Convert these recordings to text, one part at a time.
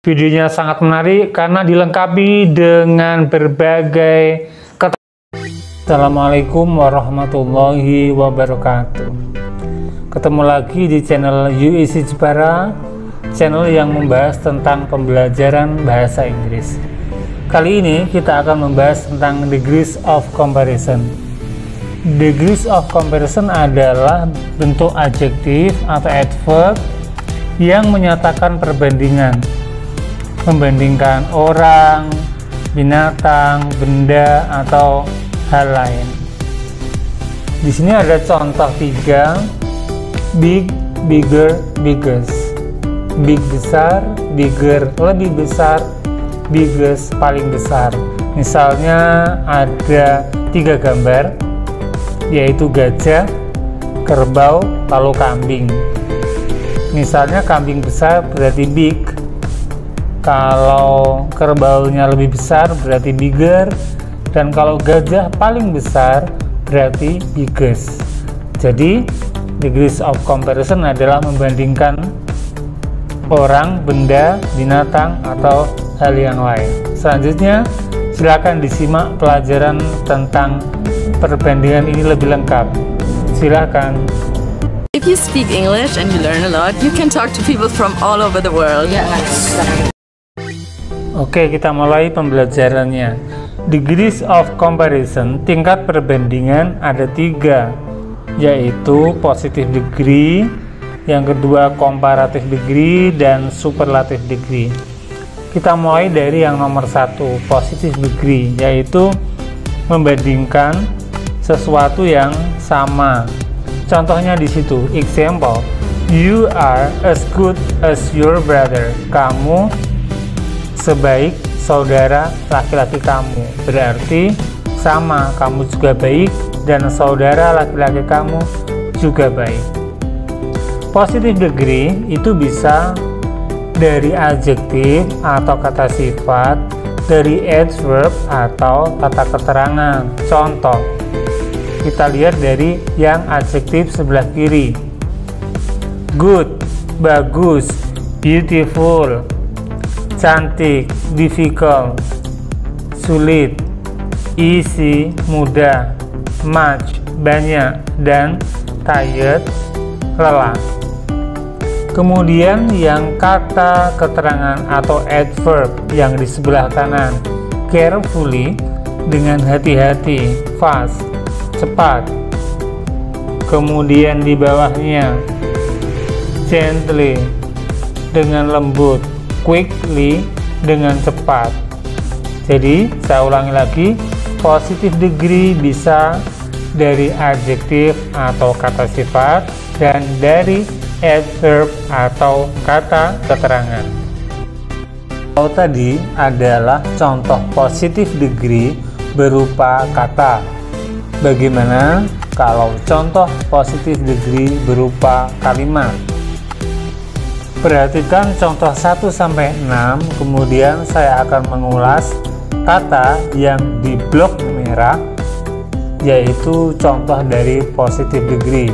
Videonya sangat menarik karena dilengkapi dengan berbagai Assalamualaikum warahmatullahi wabarakatuh. Ketemu lagi di channel UEC Jepara, channel yang membahas tentang pembelajaran bahasa Inggris. Kali ini kita akan membahas tentang degrees of comparison. Degrees of comparison adalah bentuk adjektif atau adverb yang menyatakan perbandingan, membandingkan orang, binatang, benda, atau hal lain. Di sini ada contoh 3: big, bigger, biggest. Big besar, bigger lebih besar, biggest paling besar. Misalnya ada 3 gambar, yaitu gajah, kerbau, lalu kambing. Misalnya kambing besar berarti big, kalau kerbaunya lebih besar berarti bigger, dan kalau gajah paling besar berarti biggest. Jadi degrees of comparison adalah membandingkan orang, benda, binatang, atau hal yang lain. Selanjutnya silakan disimak pelajaran tentang perbandingan ini lebih lengkap. Silakan. If you speak English and you learn a lot, you can talk to people from all over the world. Oke, kita mulai pembelajarannya. Degrees of comparison, tingkat perbandingan ada 3, yaitu positive degree, yang kedua comparative degree, dan superlative degree. Kita mulai dari yang nomor 1, positive degree, yaitu membandingkan sesuatu yang sama. Contohnya di situ, example, you are as good as your brother. Kamu sebaik saudara laki-laki kamu, berarti sama, kamu juga baik dan saudara laki-laki kamu juga baik. Positive degree itu bisa dari adjektif atau kata sifat, dari adverb atau kata keterangan. Contoh, kita lihat dari yang adjektif sebelah kiri. Good, bagus, beautiful, cantik, difficult, sulit, easy, mudah, much, banyak, dan tired, lelah. Kemudian yang kata keterangan atau adverb yang di sebelah kanan, carefully, dengan hati-hati, fast, cepat. Kemudian di bawahnya, gently, dengan lembut, quickly, dengan cepat. Jadi saya ulangi lagi, positive degree bisa dari adjektif atau kata sifat dan dari adverb atau kata keterangan. Kalau tadi adalah contoh positive degree berupa kata. Bagaimana kalau contoh positive degree berupa kalimat? Perhatikan contoh 1-6, kemudian saya akan mengulas kata yang di blok merah, yaitu contoh dari positive degree.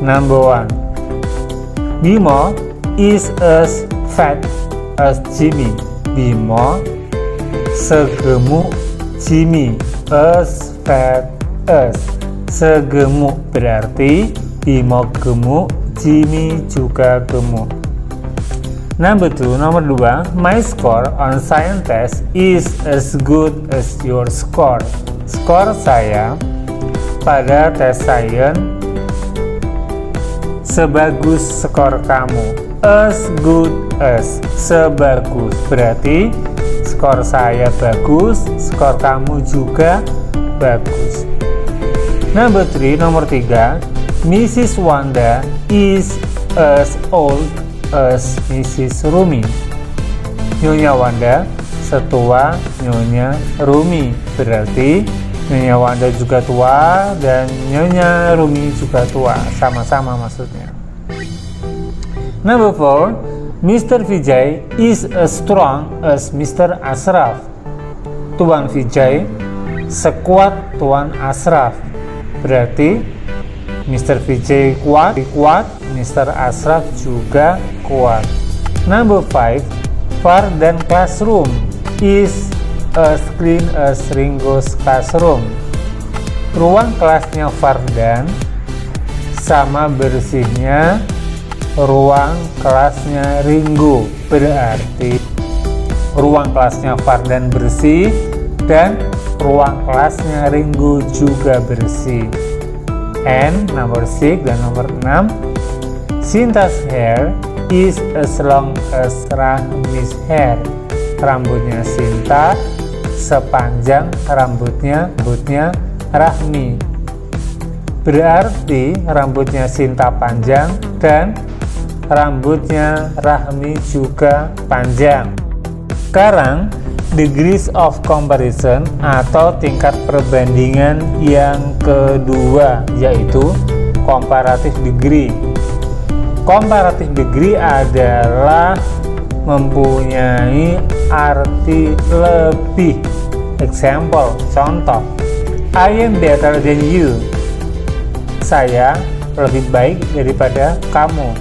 Number 1, Bimo is as fat as Jimmy. Bimo segemuk Jimmy. As fat as, segemuk berarti Bimo gemuk, Jimmy juga gemuk. Nomor 2, my score on science test is as good as your score. Skor saya pada tes sains sebagus skor kamu. As good as, sebagus, berarti skor saya bagus, skor kamu juga bagus. Nomor 3, Mrs. Wanda is as old as Mrs. Rumi. Nyonya Wanda setua Nyonya Rumi, berarti Nyonya Wanda juga tua dan Nyonya Rumi juga tua, sama-sama maksudnya. Number 4, Mr. Vijay is as strong as Mr. Ashraf. Tuan Vijay sekuat Tuan Ashraf, berarti Mr. Vijay kuat, Mr. Ashraf juga kuat. Number 5, Fardan classroom is as clean as Ringo's classroom. Ruang kelasnya Fardan sama bersihnya ruang kelasnya Ringo. Berarti ruang kelasnya Fardan bersih dan ruang kelasnya Ringo juga bersih. And number 6 dan nomor 6, Sinta's hair is as long as Rahmi's hair. Rambutnya Sinta sepanjang rambutnya Rahmi. Berarti rambutnya Sinta panjang dan rambutnya Rahmi juga panjang. Sekarang degrees of comparison atau tingkat perbandingan yang kedua, yaitu comparative degree. Comparative degree adalah mempunyai arti lebih. Example, contoh, I am better than you. Saya lebih baik daripada kamu.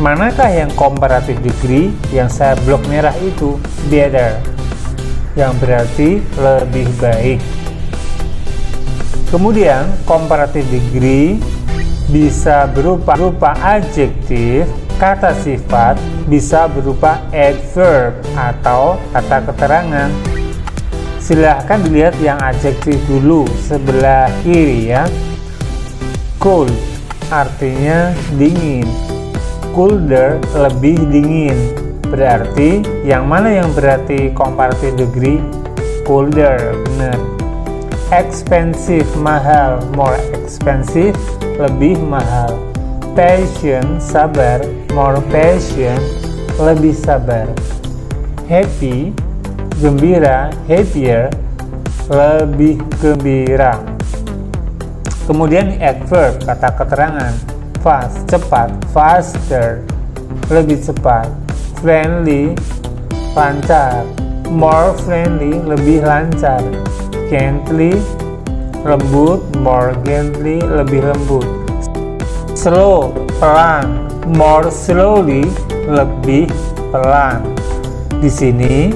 Manakah yang comparative degree? Yang saya blok merah itu better, yang berarti lebih baik. Kemudian comparative degree bisa berupa adjektif, kata sifat, bisa berupa adverb atau kata keterangan. Silahkan dilihat yang adjektif dulu sebelah kiri ya. Cold artinya dingin, colder lebih dingin. Berarti yang mana yang berarti comparative degree? Colder, benar. Expensive, mahal, more expensive, lebih mahal. Patient, sabar, more patient, lebih sabar. Happy, gembira, happier, lebih gembira. Kemudian adverb, kata keterangan. Fast, cepat, faster, lebih cepat. Friendly, lancar. More friendly, lebih lancar. Gently, lembut. More gently, lebih lembut. Slow, pelan. More slowly, lebih pelan. Di sini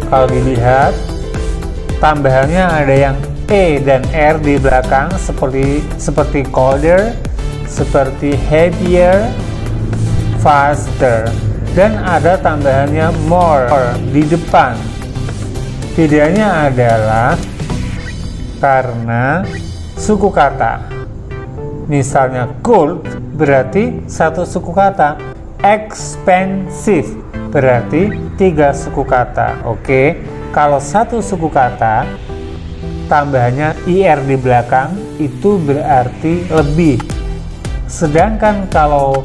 kalau dilihat tambahannya ada yang E dan R di belakang seperti colder, seperti happier, faster, dan ada tambahannya more di depan. Bedanya adalah karena suku kata. Misalnya cold berarti satu suku kata, expensive berarti 3 suku kata. Oke, kalau satu suku kata tambahannya IR di belakang itu berarti lebih. Sedangkan kalau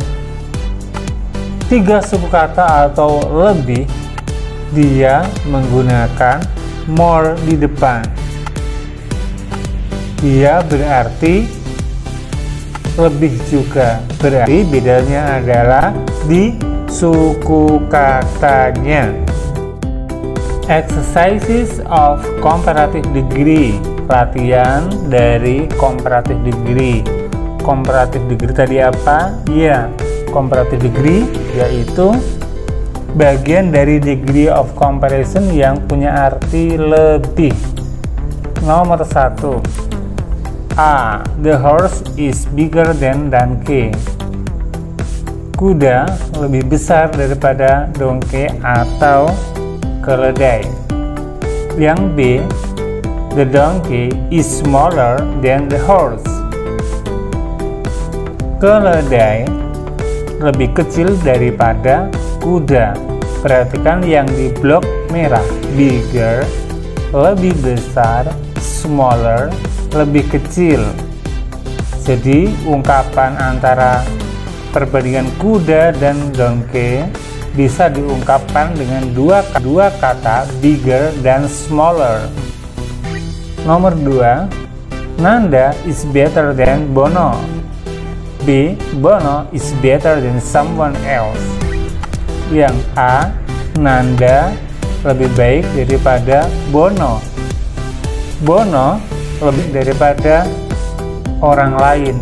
3 suku kata atau lebih, dia menggunakan more di depan. Dia berarti lebih juga. Berarti bedanya adalah di suku katanya. Exercises of comparative degree. Latihan dari comparative degree. Comparative degree tadi apa? Ya, comparative degree yaitu bagian dari degree of comparison yang punya arti lebih. Nomor 1. A. The horse is bigger than donkey. Kuda lebih besar daripada donkey atau keledai. Yang B. The donkey is smaller than the horse. Keledai lebih kecil daripada kuda. Perhatikan yang di blok merah. Bigger, lebih besar. Smaller, lebih kecil. Jadi ungkapan antara perbandingan kuda dan donkey bisa diungkapkan dengan dua kata, bigger dan smaller. Nomor 2. Nanda is better than Bono. B. Bono is better than someone else. Yang A. Nanda lebih baik daripada Bono. Bono lebih daripada orang lain.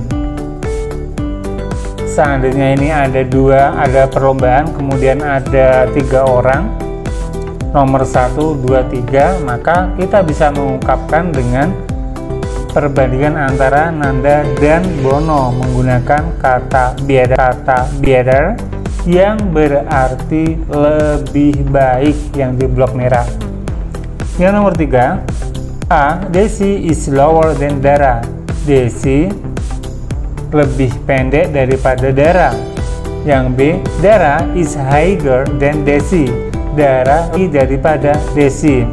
Seandainya ini ada perlombaan, kemudian ada 3 orang nomor 1, 2, 3, maka kita bisa mengungkapkan dengan perbandingan antara Nanda dan Bono menggunakan kata better yang berarti lebih baik yang di blok merah. Yang nomor 3, A. Desi is lower than Dara. Desi lebih pendek daripada Dara. Yang B. Dara is higher than Desi. Dara lebih daripada Desi.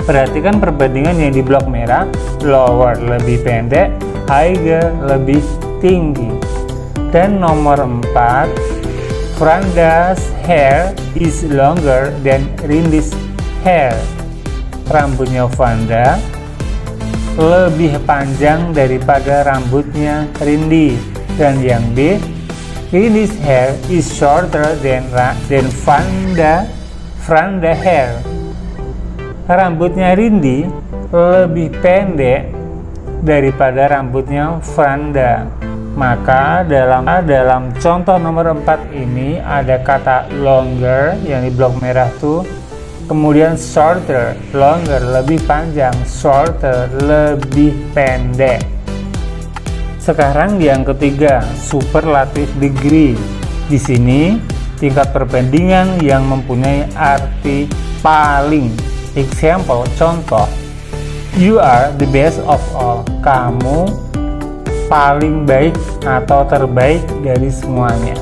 Perhatikan perbandingan yang di blok merah. Lower lebih pendek, higher lebih tinggi. Dan nomor 4, Franda's hair is longer than Rindy's hair. Rambutnya Franda lebih panjang daripada rambutnya Rindy. Dan yang B, Rindy's hair is shorter than Franda hair. Rambutnya Rindy lebih pendek daripada rambutnya Franda. Maka dalam contoh nomor 4 ini ada kata longer yang di blok merah tuh, kemudian shorter, longer lebih panjang, shorter lebih pendek. Sekarang yang ketiga, superlative degree. Di sini tingkat perbandingan yang mempunyai arti paling. Example, contoh. You are the best of all. Kamu paling baik atau terbaik dari semuanya.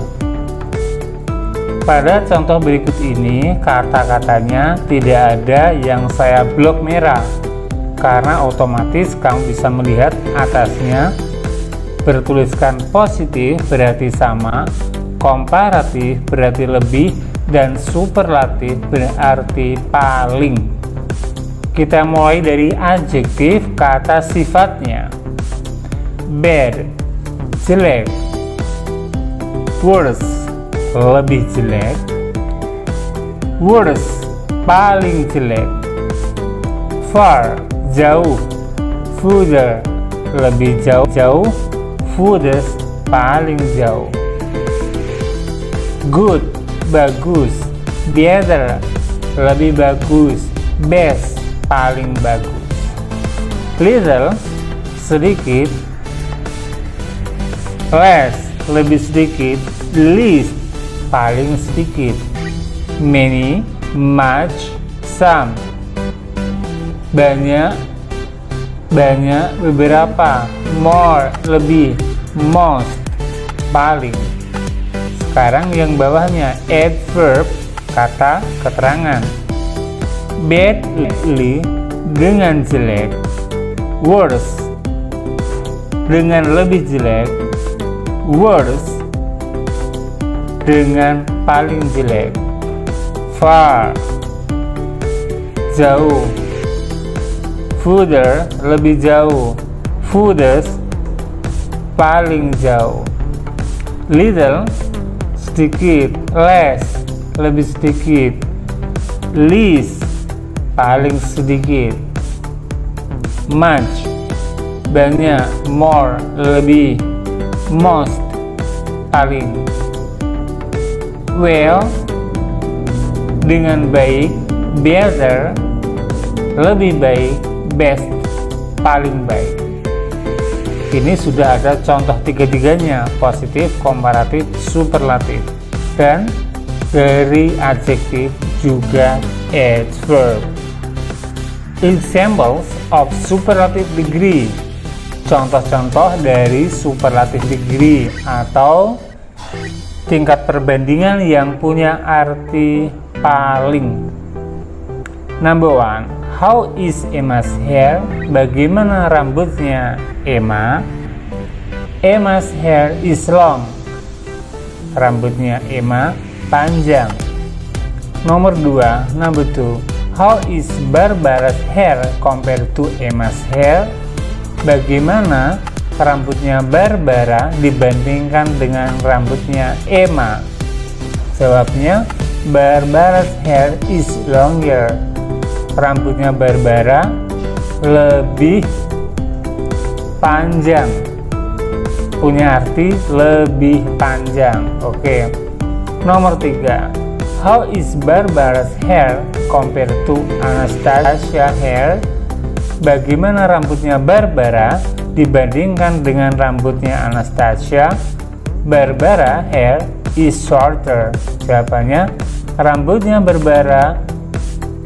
Pada contoh berikut ini, kata-katanya tidak ada yang saya blok merah, karena otomatis kamu bisa melihat atasnya bertuliskan positif berarti sama, komparatif berarti lebih, dan superlatif berarti paling. Kita mulai dari adjektif, kata sifatnya. Bad, jelek. Worse, lebih jelek. Worst, paling jelek. Far, jauh. Further, lebih jauh. Furthest, paling jauh. Good, bagus. Better, lebih bagus. Best, paling bagus. Little, sedikit. Less, lebih sedikit. Least, paling sedikit. Many, much, some. Banyak, beberapa. More, lebih. Most, paling. Sekarang yang bawahnya, adverb, kata keterangan. Badly, dengan jelek. Worse, dengan lebih jelek. Worse, dengan paling jelek. Far, jauh. Further, lebih jauh. Furthest, paling jauh. Little, sedikit. Less, lebih sedikit. Least, paling sedikit. Much, banyak. More, lebih. Most, paling. Well, dengan baik. Better, lebih baik. Best, paling baik. Ini sudah ada contoh tiga-tiganya, positif, komparatif, superlatif. Dan dari adjektif juga adverb. Examples of superlative degree. Contoh-contoh dari superlative degree atau tingkat perbandingan yang punya arti paling. Number 1. How is Emma's hair? Bagaimana rambutnya Emma? Emma's hair is long. Rambutnya Emma panjang. Nomor 2. Number 2. How is Barbara's hair compared to Emma's hair? Bagaimana rambutnya Barbara dibandingkan dengan rambutnya Emma? Jawabnya, Barbara's hair is longer. Rambutnya Barbara lebih panjang. Punya arti lebih panjang. Oke. Nomor 3. How is Barbara's hair compared to Anastasia hair? Bagaimana rambutnya Barbara dibandingkan dengan rambutnya Anastasia? Barbara hair is shorter. Jawabannya, rambutnya Barbara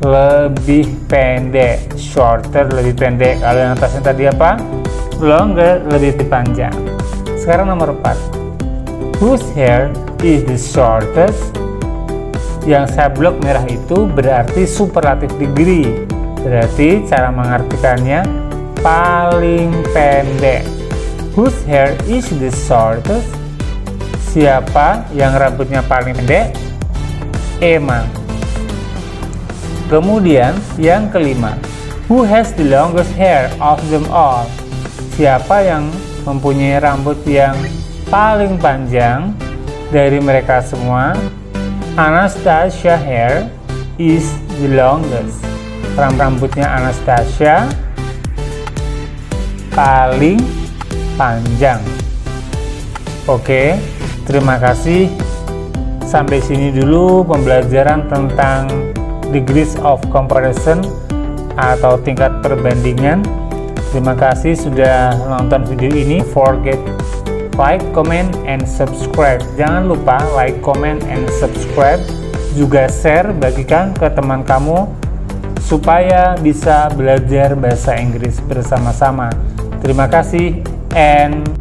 lebih pendek. Shorter, lebih pendek. Kalau yang atasnya tadi apa? Longer, lebih panjang. Sekarang nomor 4. Whose hair is the shortest? Yang saya blok merah itu berarti superlatif degree. Berarti cara mengartikannya paling pendek. Whose hair is the shortest? Siapa yang rambutnya paling pendek? Emma. Kemudian yang kelima, who has the longest hair of them all? Siapa yang mempunyai rambut yang paling panjang dari mereka semua? Anastasia hair is the longest. Rambutnya Anastasia paling panjang. Oke, terima kasih. Sampai sini dulu pembelajaran tentang degrees of comparison atau tingkat perbandingan. Terima kasih sudah nonton video ini. Forget like, comment, and subscribe. Jangan lupa like, comment, and subscribe. Juga share, bagikan ke teman kamu supaya bisa belajar bahasa Inggris bersama-sama. Terima kasih and